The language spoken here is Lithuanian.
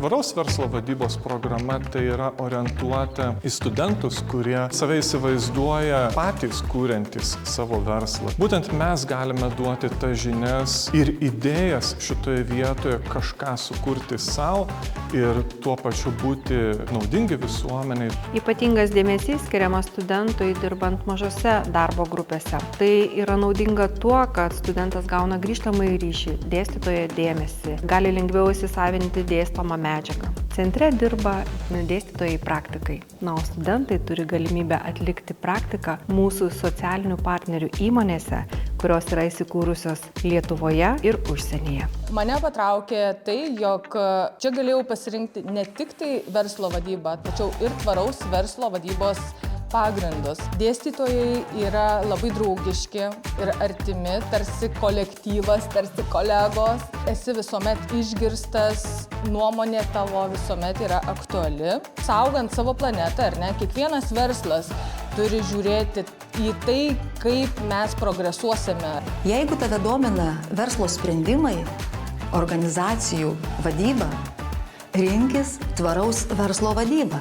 Tvaraus verslo vadybos programa tai yra orientuota į studentus, kurie save įsivaizduoja patys kūrentys savo verslą. Būtent mes galime duoti tas žinias ir idėjas šitoje vietoje kažką sukurti savo ir tuo pačiu būti naudingi visuomeniai. Ypatingas dėmesys skiriamas studentui dirbant mažose darbo grupėse. Tai yra naudinga tuo, kad studentas gauna grįžtamąjį ryšį, dėstytojo dėmesį, gali lengviau įsisavinti dėstomą medžiagą. Centre dirba dėstytojai praktikai, o studentai turi galimybę atlikti praktiką mūsų socialinių partnerių įmonėse, kurios yra įsikūrusios Lietuvoje ir užsienyje. Mane patraukė tai, jog čia galėjau pasirinkti ne tik tai verslo vadybą, tačiau ir tvaraus verslo vadybos pagrindus. Dėstytojai yra labai draugiški ir artimi, tarsi kolektyvas, tarsi kolegos. Esi visuomet išgirstas, nuomonė tavo visuomet yra aktuali. Saugant savo planetą, ar ne, kiekvienas verslas turi žiūrėti į tai, kaip mes progresuosime. Jeigu tave domina verslo sprendimai, organizacijų vadyba, rinkis tvaraus verslo vadybą.